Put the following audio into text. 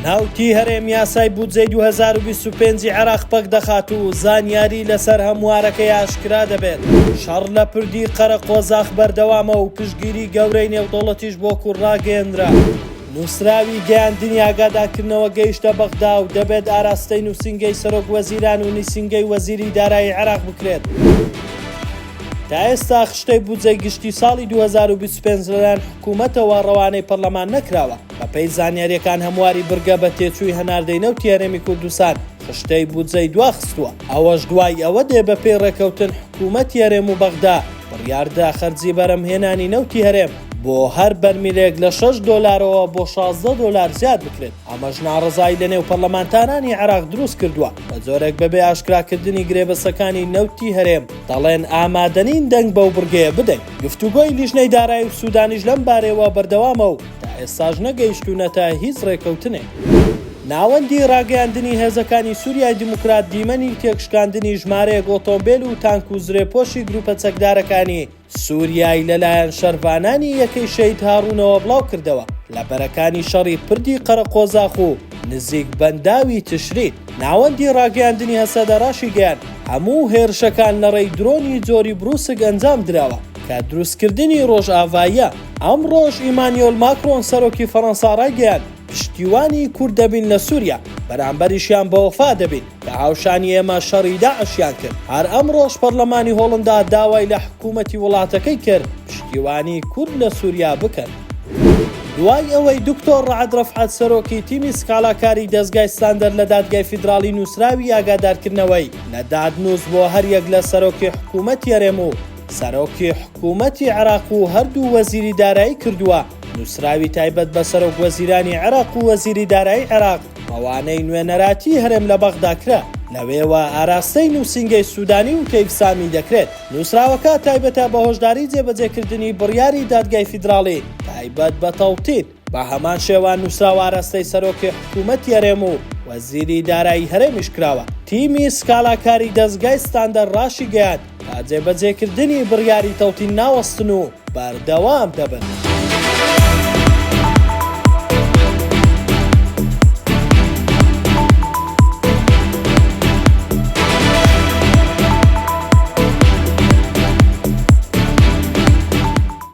ناوتی هەرێم یاسای بودجەی 2025 عێراق پەک دەخات و زانیاری لەسەر هەموارەکەی ئاشکرا دەبێت. شەڕ لە پردی قەرەقۆزاخ بەردەوامە و پشتگیری گەورەی نێودەوڵەتیش بۆ کوڕ ڕاگەیەندرا. نووسراوی گەیاندنی ئاگادارکردنەوە گەیشتە بەغدا و دەبێت ئاراستەی نووسینگەی سەرۆک وەزیران و نووسینگەی وەزیری دارایی عێراق بکرێت. تا ئێستا خشتەی بودجەی گشتی ساڵی 2025 لەلایەن حکوومەتەوە ڕەوانەی پەرلەمان نەکراوە. بەپێی زانیاریەکان هەمواری بڕگە بە تێچووی هەناردەی نەوتی هەرێمی کوردستان خشتەی بودجەی دواخستووە. ئەوەش دوای ئەوە دێ بەپێی ڕێکەوتن حکوومەتی هەرێم و بەغدا بڕیاردا خەرجی بەرەمهێنانی نەوتی هەرێم بۆ هەر بەرمیلێک لە $6 بۆ $16 زیاد بکرێت. ئەمەش ناڕزایی لە نێو پەرلەمانتارانی عێراق دروست کردووە. بە جۆرێک بەبێ ئاشکراکردنی گرێبەسەکانی نەوتی هەرێم دەڵێن ئامادەنین دەنگ بەو بڕگەیە بدەین. گفتوگۆی لیژنەی دارایی و سوودانیش لەم بارەوە بەردەوامە و تا ئێستاژ نەگەیشتوونەتە هیچ ڕێکەوتنێک. ناوەندی ڕاگەیاندنی هێزەکانی سووریای دیموکرات دیمەنی تێکشکاندنی ژمارەیەک ئۆتۆمبیل و تانک و زرێپۆشی گروپە چەکدارەکانی سووریای لەلایەن شەروانانی یەکەی شەید هاڕوونەوە بڵاو کردەوە لە بەرەکانی شەڕی پردی قەرەقۆزاخ و نزیک بەنداوی تشرین. ناوەندی ڕاگەیاندنی هەسەدەڕاشی گەیان هەموو هێرشەکان لە ڕێی درۆنی جۆری بروسک ئەنجام درراوە کە دروستکردنی ڕۆژئاواییە. ئەم ڕۆژ ئیمانیۆل ماکرۆن سەرۆکی فەڕەنسا ڕایگەیاند پشتیوانی کورد دەبین لە سووریا، بەرامبەریشیان بە وەفا دەبین کە هاوشانی ئێمە شەڕی داعشیان کرد. هەر ئەم ڕۆژ پەرلەمانی هۆڵندا داوای لە حکوومەتی وڵاتەکەی کرد پشتیوانی کورد لە سووریا بکەن. دوای ئەوەی دکتۆر ڕەعەد ڕەفعەت سەرۆکی تیمی سکاڵاکاری دەستگای ستاندەرد لە دادگای فیدراڵی نووسراوی ئاگادارکردنەوەی لە دادنووس بۆ هەریەک لە سەرۆکی حکوومەتی هەرێم و سەرۆکی حکوومەتی عێراق و هەردوو وەزیری دارایی کردووە. نووسراوی تایبەت بە سەرۆک وەزیرانی عێراق و وەزیری دارایی عێراق ئەوانەی نوێنەراتی هەرێم لە بەغدا کرا. لەوێوە ئاراستەی نووسینگەی سوودانی و کەیفسامی دەکرێت. نووسراوەکە تایبەتە بە هۆشداری جێبەجێکردنی بڕیاری دادگای فیدراڵی تایبەت بە تەوتیر. بە هەمان شێوان نووسراوە ئاراستەی سەرۆکی حکوومەتی هەرێم و وەزیری دارایی هەرێمیش کراوە. تیمی سکاڵاکاری دەستگای ستاندەرد ڕاشی گەیاند تا جێبەجێکردنی بڕیاری تەوتین ناوەستن و بەردەوام دەبن.